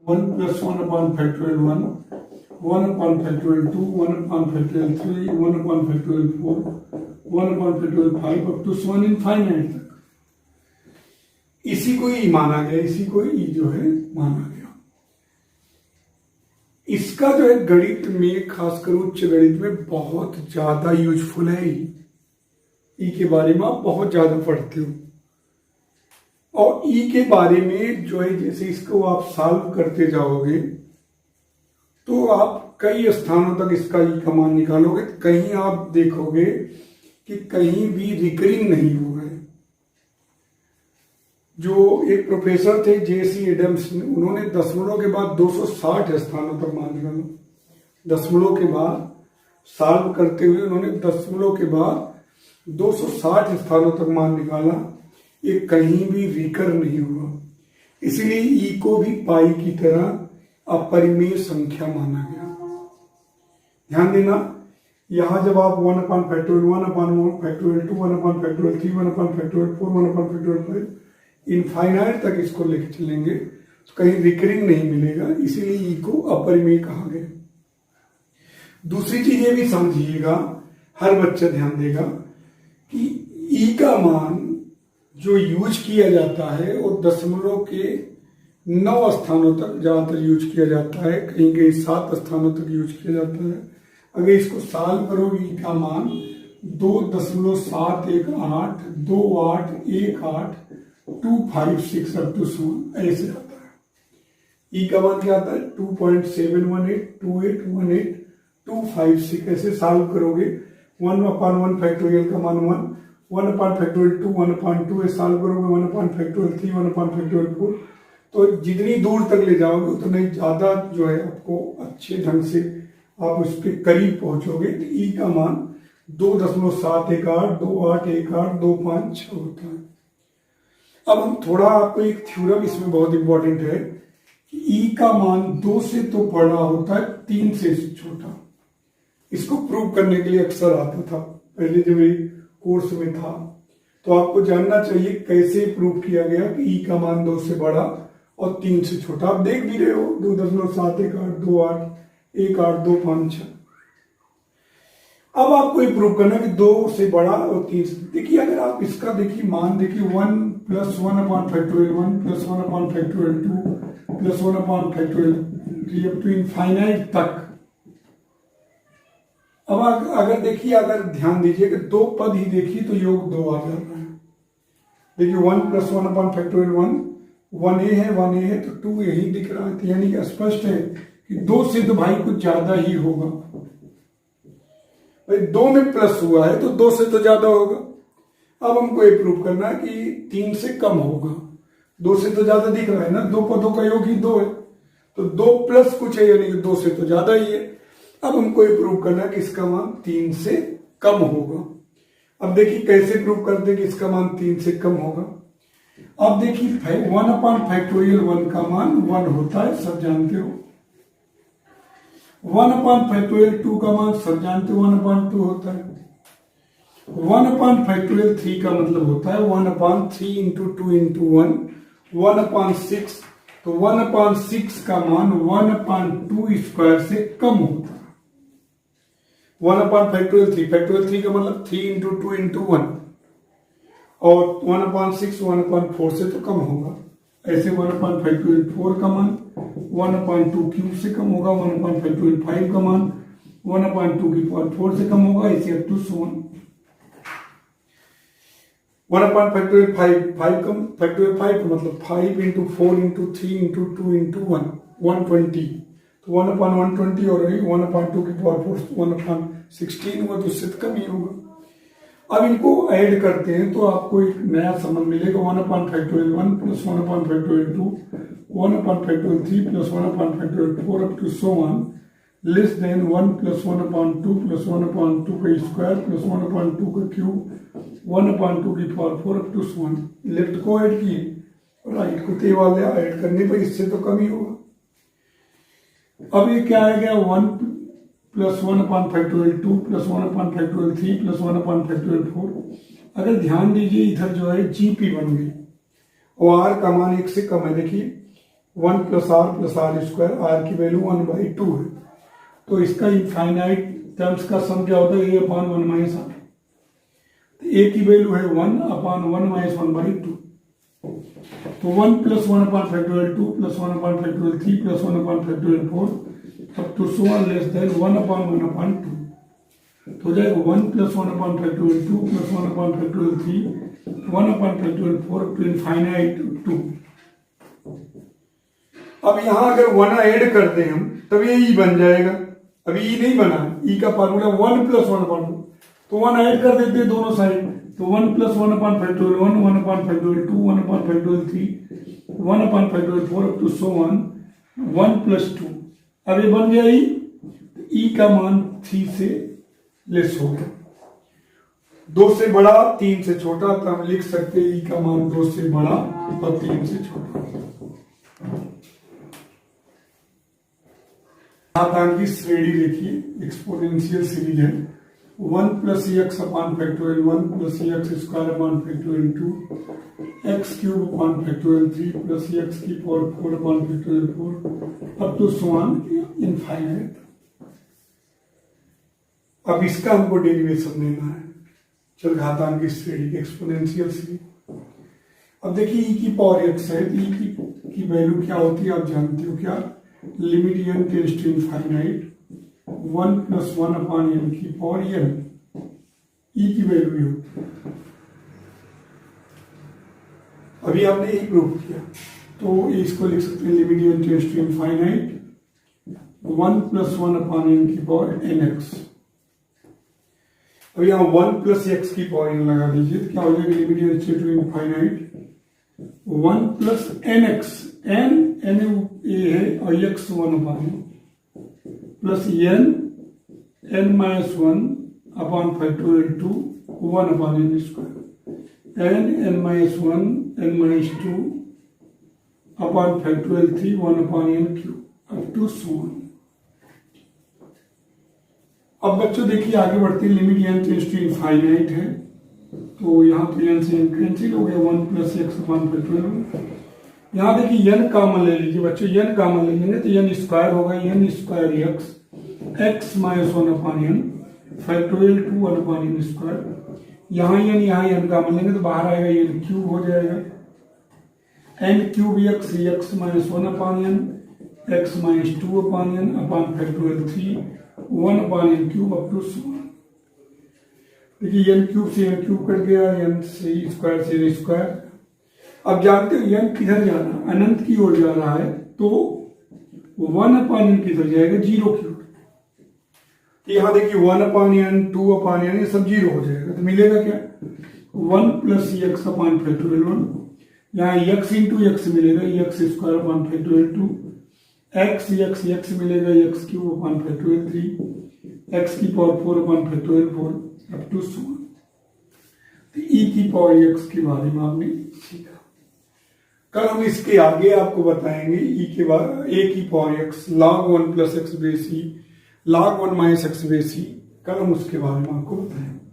1 plus 1 upon factorial 1, 1 upon factorial 2, 1 upon factorial 3, 1 upon factorial 4, 1 upon factorial 5 up to 1 infinite तक। इसी को ई माना गया, इसी को ई जो है माना गया। इसका जो है गणित में, खासकर उच्च गणित में बहुत ज्यादा यूजफुल है। ई के बारे में आप बहुत ज्यादा पढ़ते हो, और ई के बारे में जो है जैसे इसको आप सॉल्व करते जाओगे तो आप कई स्थानों तक इसका ई का मान निकालोगे, तो कहीं आप देखोगे कि कहीं भी रिकरिंग नहीं हो रहा है। जो एक प्रोफेसर थे जेसी एडम्स, उन्होंने दशमलव के बाद 260 स्थानों तक मान निकाला। दशमलव के बाद सॉल्व करते हुए उन्होंने दशमलव के बाद 260 स्थानों तक मान निकाला, ये कहीं भी रिकर नहीं हुआ। इसलिए ई को भी पाई की तरह अपरिमेय संख्या माना गया। ध्यान देना, यहां जब आप 1 upon factorial 1 upon factorial 2, 1 upon factorial 3, 1 upon factorial 4, 1 upon factorial 5 infinite तक इसको लेके चलेंगे तो कहीं रिकरिंग नहीं मिलेगा, इसीलिए ई को अपरिमेय कहा गया। दूसरी चीज ये भी समझिएगा, हर बच्चा ध्यान देगा कि ई का मान जो यूज किया जाता है वो दशमलव के 9 स्थानों तक ज्यादातर यूज किया जाता है, कहीं कहीं 7 स्थानों तक यूज किया जाता है। अगर इसको सॉल्व करोगे ई का मान 2.718, 2818, 256 up to 1 ऐसे आता है। ई का मान क्या आता है 2.718, 2818, 256 ऐसे सॉल्व करोगे। 1 upon 1 फैक्टोरियल का मान 1, 1 upon factorial 2, 1 upon 2 ऐसे सॉल्व करोगे, 1 upon factorial 3, 1 upon factorial 4। तो जितनी दूर तक ले जाओगे उतना ही ज्यादा जो है आपको अच्छे ढंग से आप उसके करीब पहुंचोगे। तो ई का मान 2.718, 2818, 256 होता है। अब हम थोड़ा आपको एक थ्योरम इसमें बहुत इंपॉर्टेंट है कि ई का मान 2 से तो बड़ा होता है, 3 से छोटा। इसको प्रूव करने के लिए अक्सर आता था पहले जब ये कोर्स में था, तो आपको जानना चाहिए कैसे प्रूव किया गया कि ई का मान 2 से बड़ा और 3 से छोटा। आप देख भी रहे हो 2.718, 2818, 256। अब आपको ये प्रूव करना है कि 2 से बड़ा और 3 से। देखिए अगर आप इसका देखिए मान देखिए 1 plus 1 upon factorial 1 plus 1 upon factorial 2 plus 1 upon factorial 3 up to infinite तक। अब अगर देखिए, अगर ध्यान दीजिए कि 2 पद ही देखिए तो योग 2 आ जा रहा है। देखिए 1 plus 1 upon factorial 1, 1a है तो 2 यही दिख रहा है, यानी कि स्पष्ट है कि 2 से तो भाई कुछ ज्यादा ही होगा। भाई 2 में प्लस हुआ है तो 2 से तो ज्यादा होगा। अब हमको ये प्रूव करना है कि 3 से कम होगा। 2 से तो ज्यादा दिख रहा है ना, 2 पदों का योग ही 2 है, तो 2 प्लस कुछ है, यानी कि 2 से तो ज्यादा ही है। अब हमको ये प्रूव करना है कि इसका मान 3 से कम होगा। अब देखिए कैसे प्रूव करते हैं कि इसका मान 3 से कम होगा। अब देखिए 1 upon factorial 1 का मान 1 होता है, सब जानते हो। 1 upon factorial 2 का मान सब जानते हो 1 upon 2 होता है। 1 upon factorial 3 का मतलब होता है 1 upon 3 into 2 into 1, 1 upon 6। तो 1 upon 6 का मान 1 upon 2 स्क्वायर से कम होता है। 1 upon factorial 3, factorial 3 का मतलब 3 into 2 into 1, और 1 upon 6 1 upon 4 से तो कम होगा। ऐसे 1 upon factorial 4 का मान 1 upon 2 क्यूब से कम होगा, 1 upon factorial 5 का मान 1 upon 2 की पावर 4 से कम होगा, ऐसे अप टू 1। 1 upon factorial 5 का factorial 5 का मतलब 5 into 4 into 3 into 2 into 1, 120। तो 1 upon 120 और 1 upon 2 की पावर 4 1 upon 16 हुआ, तो उससे तो कम ही होगा। अब इनको ऐड करते हैं तो आपको एक नया संबंध मिलेगा। 1 upon factorial 1 plus 1 upon factorial 2, 1 upon factorial 3 plus 1 upon factorial 4 up to so on, less than 1 plus 1 upon 2 plus 1 upon 2 का स्क्वायर plus 1 upon 2 का क्यूब, 1 upon 2 की power 4 up to so on। Left को add किए और right को ते वाले add करने पर इससे तो कम ही होगा। अब ये क्या आएगा 1 plus 1 upon factorial 2 plus 1 upon factorial 3 plus 1 upon factorial 4। अगर ध्यान दीजिए इधर जो है जीपी बन गई और आर का मान 1 से कम है। देखिए 1 प्लस आर स्क्वायर, आर की वैल्यू 1/2 है। तो इसका इनफाइनाइट टर्म्स का सम क्या होता है, ए अपॉन 1 माइनस आर। तो ए की वैल्यू है 1 अपॉन 1 माइनस 1/2। तो 1 plus 1 upon factorial 2 plus 1 upon factorial 3 plus 1 upon factorial 4 up to so on less than 1 upon 2। तो हो जाएगा 1 plus 1 upon factorial 2 plus 1 upon factorial 3 1 upon factorial 4 up to infinite 2। अब यहां अगर 1 ऐड कर दें हम तब ये ई बन जाएगा। अभी ई नहीं बना, ई का फार्मूला 1 प्लस 1 अपॉन 2। तो 1 ऐड कर देते हैं दोनों साइड। तो 1 plus 1 upon factorial 1 1 upon factorial 2 1 upon factorial 3 1 upon factorial 4 up to so on 1 plus 2। अब ये बन गया ई। ई का मान 3 से लेस हो गया, 2 से बड़ा 3 से छोटा। तो हम लिख सकते हैं ई का मान 2 से बड़ा और 3 से छोटा। घातांक की श्रेणी देखिए, एक्सपोनेंशियल सीरीज है। 1 plus X upon factorial 1 plus X square upon factorial 2 X cube upon factorial 3 plus x की power 4 upon factorial 4 up to so on infinite. अब इसका हमको डेरिवेशन देना है चल घातांक की श्रेणी, एक्सपोनेंशियल सीरीज। अब देखिए ई की पावर एक्स है, तो ई की वैल्यू क्या होती है आप जानते हो क्या, limit n tends to infinite 1 plus 1 upon n की पावर एन। ई की वैल्यू ये होती है। अभी आपने यही प्रूव किया, तो इसको लिख सकते हैं limit n tends to infinite 1 plus 1 upon n की पावर एन एक्स। अब यहाँ 1 प्लस एक्स की पावर एन लगा दीजिए, तो क्या हो जाएगा, limit n tends to infinite 1 plus n x, n n A है और x 1 upon plus n minus 1 upon factorial 2 1 upon n square, n minus 1 n minus 2 upon factorial 3 1 upon n cube up to so on. अब बच्चों देखिए आगे बढ़ते हैं, limit n tends to infinite है, तो यहाँ तो एन से एन कैंसिल हो गया, 1 प्लस एक्स अपॉन फैक्टोरियल। यहाँ देखिए एन कॉमन ले लीजिए बच्चों, एन कॉमन ले लेंगे तो एन स्क्वायर होगा, n square x minus 1 upon n factorial 2 1 upon n square. यहाँ एन कॉमन लेंगे तो बाहर आएगा एन क्यूब हो जाएगा, n cube x minus 1 upon n x minus 2 upon n upon factorial 3 1 upon n cube up to so on. देखिए n cube से n cube cut गया, एन से स्क्वायर से एन स्क्वायर। अब जानते हो एन किधर जा रहा है, अनंत की ओर जा रहा है, तो 1 अपॉन एन किधर जाएगा, 0 की ओर। यहां देखिए 1 अपॉन एन 2 अपॉन एन ये सब 0 हो जाएगा, तो मिलेगा क्या 1 प्लस एक्स अपॉन फैक्टोरियल 1, यहाँ एक्स इंटू एक्स मिलेगा X square upon factorial 2, X मिलेगा X cube upon factorial 3 X की power 4 upon factorial 4 up to so on. तो ई की पावर एक्स के बारे में आपने सीखा। कल हम इसके आगे आपको बताएंगे ई के बाद ए की power X log 1 plus X base e log 1 minus X base e, कल हम उसके बारे में आपको बताएंगे।